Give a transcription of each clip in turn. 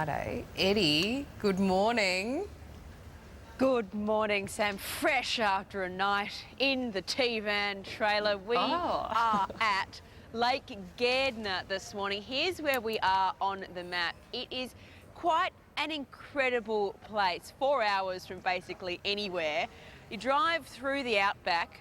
Friday. Eddie, good morning. Good morning, Sam. Fresh after a night in the T-van trailer. We are at Lake Gairdner this morning. Here's where we are on the map. It is quite an incredible place. 4 hours from basically anywhere. You drive through the outback,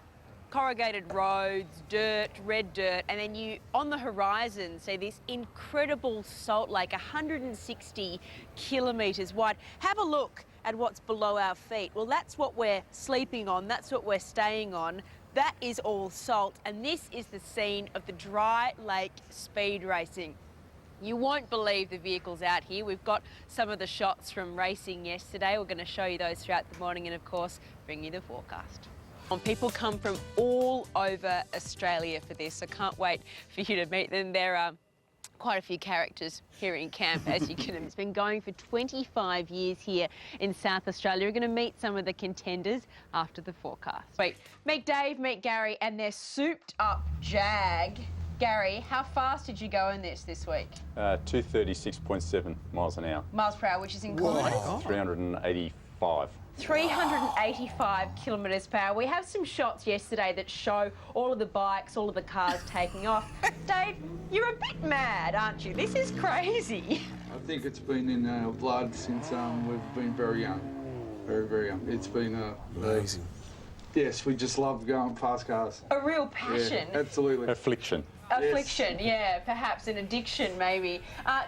corrugated roads, dirt, red dirt, and then you, on the horizon, see this incredible salt lake, 160 kilometres wide. Have a look at what's below our feet. Well, that's what we're sleeping on, that's what we're staying on. That is all salt, and this is the scene of the dry lake speed racing. You won't believe the vehicles out here. We've got some of the shots from racing yesterday. We're going to show you those throughout the morning and, of course, bring you the forecast. People come from all over Australia for this. I can't wait for you to meet them. There are quite a few characters here in camp, as you can. It's been going for 25 years here in South Australia. We're going to meet some of the contenders after the forecast. Wait, meet Dave, meet Gary, and their souped-up Jag. Gary, how fast did you go in this week? 236.7 miles an hour. Miles per hour, which is in kilometres? 385. 385 kilometres per hour. We have some shots yesterday that show all of the bikes, all of the cars taking off. Dave, you're a bit mad, aren't you? This is crazy. I think it's been in our blood since we've been very young. Very, very young. It's been amazing. Yes, we just love going fast cars. A real passion. Yeah, absolutely. Affliction. Affliction, yes. Yeah, perhaps an addiction maybe.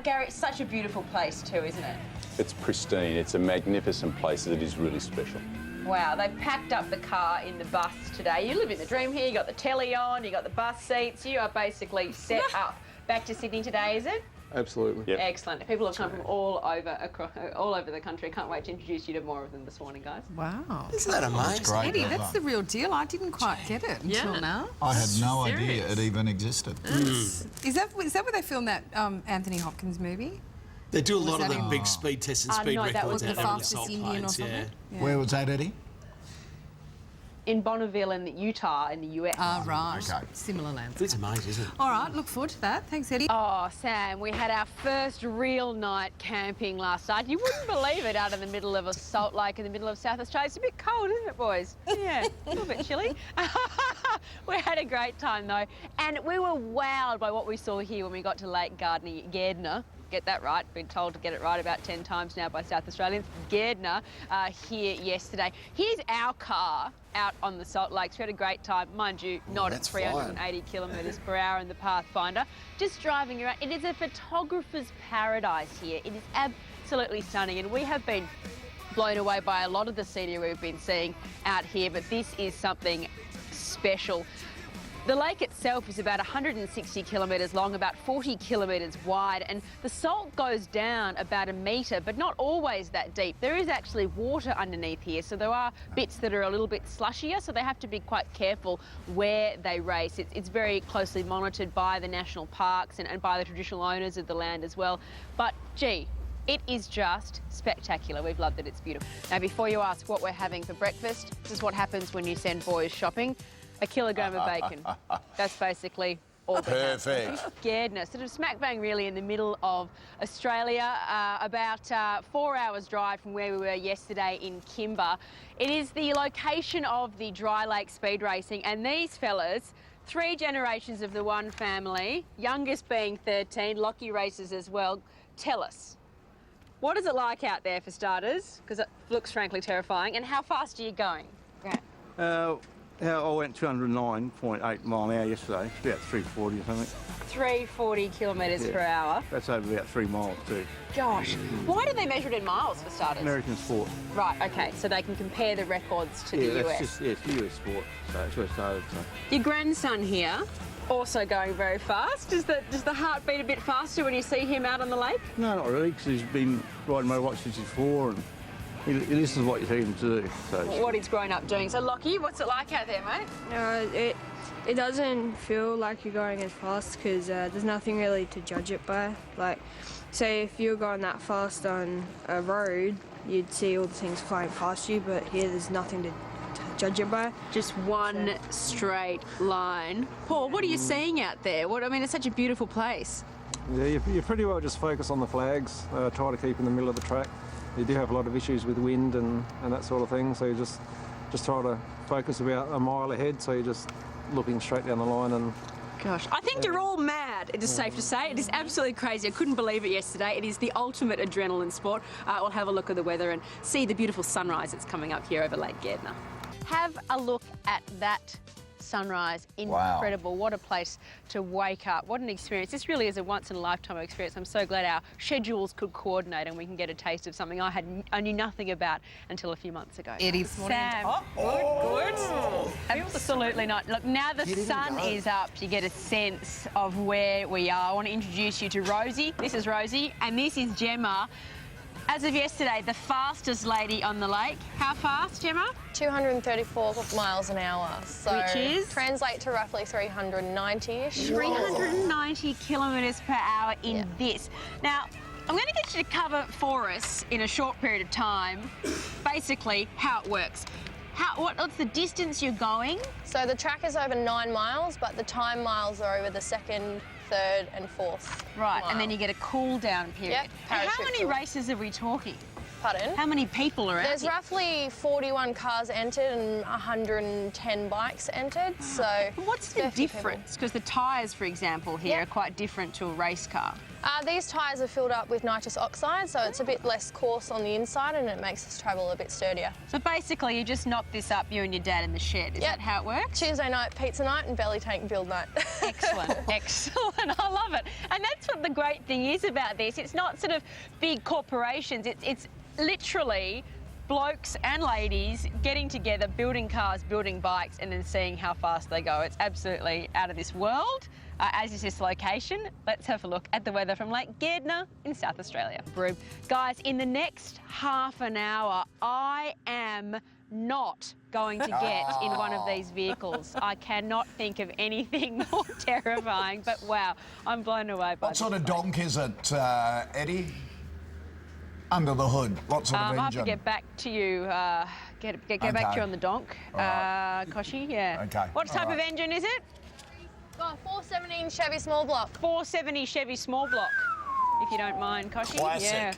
Gary, it's such a beautiful place too, isn't it? It's pristine. It's a magnificent place that is really special. Wow, they packed up the car in the bus today. You live in the dream here. You got the telly on, you got the bus seats. You are basically set up. Back to Sydney today, is it? Absolutely. Yep. Excellent. People have come from all over the country. Can't wait to introduce you to more of them this morning, guys. Wow. Isn't that amazing? Great, Eddie, that's the real deal. I didn't quite get it until now. I had no idea it even existed. Is that where they filmed that Anthony Hopkins movie? They do a lot of the big speed tests and speed no, records. that was the out there on the fastest salt Indian or plains, something. yeah. Where was that, Eddie? In Bonneville in Utah in the US. Right. Okay. Similar lands. It's amazing, isn't it? All right, look forward to that. Thanks, Eddie. Oh, Sam, we had our first real night camping last night. You wouldn't believe it, out in the middle of a salt lake in the middle of South Australia. It's a bit cold, isn't it, boys? Yeah, a little bit chilly. We had a great time, though, and we were wowed by what we saw here when we got to Lake Gairdner. Get that right. Been told to get it right about 10 times now by South Australians. Gairdner here yesterday. Here's our car out on the Salt Lakes. We had a great time, mind you, not at 380 kilometres per hour in the Pathfinder. Just driving around. It is a photographer's paradise here. It is absolutely stunning, and we have been blown away by a lot of the scenery we've been seeing out here, but this is something special. The lake itself is about 160 kilometres long, about 40 kilometres wide, and the salt goes down about 1 metre, but not always that deep. There is actually water underneath here, so there are bits that are a little bit slushier, so they have to be quite careful where they race. It's very closely monitored by the national parks and by the traditional owners of the land as well. But, gee, it is just spectacular. We've loved it. It's beautiful. Now, before you ask what we're having for breakfast, this is what happens when you send boys shopping. A kilogram of bacon. That's basically all that Perfect. Gairdner, sort of smack bang really in the middle of Australia, about 4 hours drive from where we were yesterday in Kimber. It is the location of the dry lake speed racing, and these fellas, 3 generations of the one family, youngest being 13, Lockie races as well. Tell us, what is it like out there for starters? Because it looks frankly terrifying. And how fast are you going? I went 209.8 mile an hour yesterday. It's about 340 or something. 340 kilometres per hour. That's over about 3 miles too. Gosh, why do they measure it in miles for starters? American sport. Right, okay, so they can compare the records to the US. It's US sport, so it's where it started. So. Your grandson here, also going very fast. Does the heart beat a bit faster when you see him out on the lake? No, not really, because he's been riding motorbikes since he's 4, and he listens to what you tell him to do. So what he's grown up doing. So, Lockie, what's it like out there, mate? It doesn't feel like you're going as fast because there's nothing really to judge it by. Like, say if you're going that fast on a road, you'd see all the things flying past you, but here there's nothing to judge it by. Just one straight line. Paul, what are you seeing out there? I mean, it's such a beautiful place. Yeah, you pretty well just focus on the flags, try to keep in the middle of the track. You do have a lot of issues with wind and that sort of thing, so you just try to focus about a mile ahead, so you're just looking straight down the line. And gosh, I think you're all mad, it is safe to say. It is absolutely crazy. I couldn't believe it yesterday. It is the ultimate adrenaline sport. We'll have a look at the weather and see the beautiful sunrise that's coming up here over Lake Gairdner. Have a look at that sunrise. Incredible. Wow. What a place to wake up. What an experience. This really is a once-in-a-lifetime experience. I'm so glad our schedules could coordinate and we can get a taste of something I knew nothing about until a few months ago. Eddie, Sam. Good. Absolutely not. Look, now the sun is up, you get a sense of where we are. I want to introduce you to Rosie. This is Rosie, and this is Gemma. As of yesterday, the fastest lady on the lake. How fast, Gemma? 234 miles an hour. So which is? Translate to roughly 390-ish. 390 kilometres per hour in this. Now, I'm going to get you to cover for us in a short period of time, basically how it works. What's the distance you're going? So the track is over 9 miles, but the time miles are over the second, third and fourth. Right, mile. and then you get a cool down period. Yep, And how many races are we talking? Pardon? How many people are out There's here? roughly 41 cars entered and 110 bikes entered, so... What's the difference? Because the tyres, for example, here are quite different to a race car. These tyres are filled up with nitrous oxide, so it's a bit less coarse on the inside and it makes us travel a bit sturdier. So basically, you just knock this up, you and your dad in the shed. Is that how it works? Tuesday night, pizza night and belly tank build night. Excellent, excellent. I love it. And that's what the great thing is about this. It's not sort of big corporations. It's literally blokes and ladies getting together, building cars, building bikes, and then seeing how fast they go. It's absolutely out of this world, as is this location. Let's have a look at the weather from Lake Gairdner in South Australia. Guys, in the next half an hour, I am not going to get in one of these vehicles. I cannot think of anything more terrifying, but wow, I'm blown away by What sort of donk is it, Eddie? Under the hood, what sort of engine? I'll have to get back to you, get back to you on the donk, Koshi, yeah. Okay. What type of engine is it? Got a 417 Chevy small block. 470 Chevy small block, if you don't mind, Koshi. Classic. Yeah.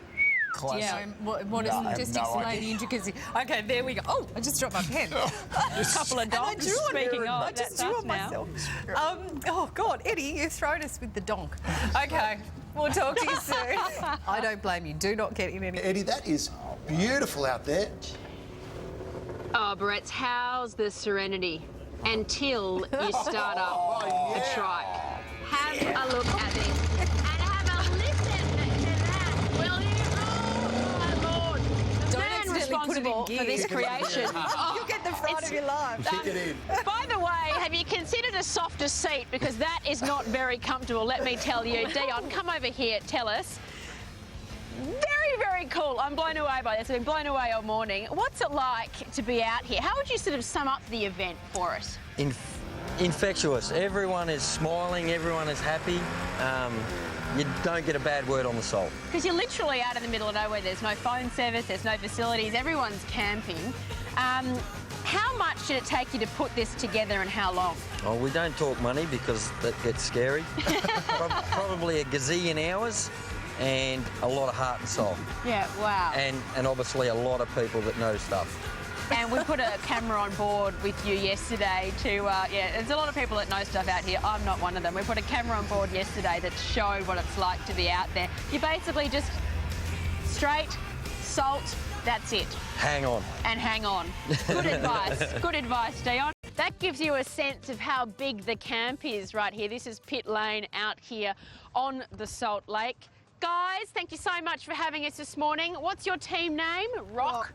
Classic. Yeah, what is the logistics and the intricacy? Okay, there we go. Oh, I just dropped my pen. A couple of donks. Speaking of, that's us now. Oh, God, Eddie, you've thrown us with the donk. Okay, we'll talk to you soon. I don't blame you. Do not get in any... Eddie, that is beautiful out there. Oh, Barrett's, how's the serenity until you start up the trike? Have a look at this and have a listen to that, will you? Oh, my Lord. The man responsible for this creation. You'll get the fright of your life. Kick it in. By the way, have you considered a softer seat? Because that is not very comfortable, let me tell you. Dion, come over here, tell us. Very, very cool. I'm blown away by this. I've been blown away all morning. What's it like to be out here? How would you sort of sum up the event for us? Infectious. Everyone is smiling. Everyone is happy. You don't get a bad word on the salt. Because you're literally out in the middle of nowhere. There's no phone service. There's no facilities. Everyone's camping. How much did it take you to put this together and how long? Oh, we don't talk money because that gets scary. Probably a gazillion hours. And a lot of heart and soul. Yeah, wow. And obviously a lot of people that know stuff. And we put a camera on board with you yesterday to, yeah, there's a lot of people that know stuff out here. I'm not one of them. We put a camera on board yesterday that showed what it's like to be out there. You basically just straight, salt, that's it. Hang on. And hang on. Good advice. Good advice, Dion. That gives you a sense of how big the camp is right here. This is Pit Lane out here on the Salt Lake. Guys, thank you so much for having us this morning. What's your team name? Rock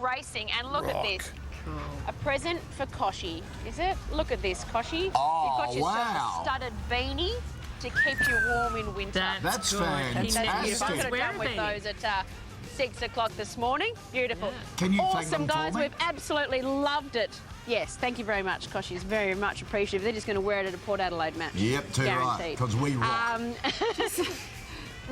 Racing. And look at this. Cool. A present for Koshi, is it? Look at this, Koshi. Oh, You've got yourself wow. a studded beanie to keep you warm in winter. That's fantastic. I could have done with those at 6 o'clock this morning. Beautiful. Yeah. Can you awesome, thank them guys. for me? We've absolutely loved it. Yes, thank you very much, Koshi. It's very much appreciative. They're just going to wear it at a Port Adelaide match. Yep, too right, guaranteed. because we rock.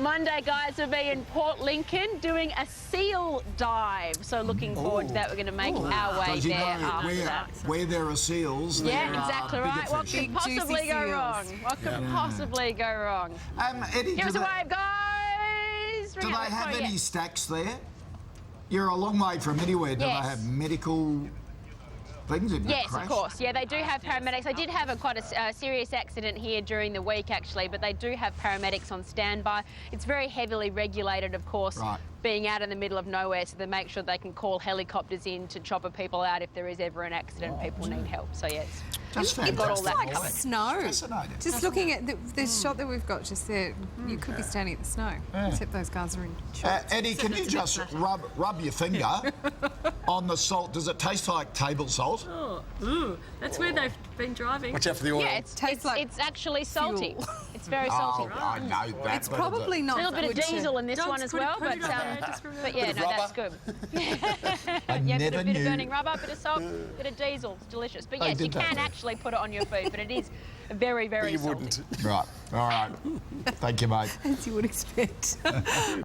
Monday, guys, we'll be in Port Lincoln doing a seal dive. So looking forward to that. We're going to make our way there after that. Where there are seals, Yeah, there exactly are right. bigger What fish. could possibly go wrong? What could possibly go wrong? Eddie, Give us a wave, guys. do they have any stacks there? You're a long way from anywhere. Do Yes. they have medical things? Yes, of course. Yeah, they do have paramedics. They did have quite a serious accident here during the week, actually, but they do have paramedics on standby. It's very heavily regulated, of course, being out in the middle of nowhere, so they make sure they can call helicopters in to chopper people out if there is ever an accident and people need help. So, yes. It looks like Fascinating. snow. Fascinating. Just looking at the shot that we've got just there, you could be standing in the snow, except those guys are in shorts. Eddie, can you just rub your finger on the salt? Does it taste like table salt? Oh, ooh, that's where they've been driving. Watch out for the oil. Yeah, it's actually salty. It's very salty. Oh, I know that. It's probably not A little bit of good to- diesel in this Don't one as put it- well, put but it on there, just remember. yeah, no, that's good. Yeah, never bit of knew. burning rubber, bit of salt, bit of diesel. It's delicious. But yes, you did that. can actually put it on your food, but it is very, very You salty. wouldn't. Right. All right. Thank you, mate. As you would expect.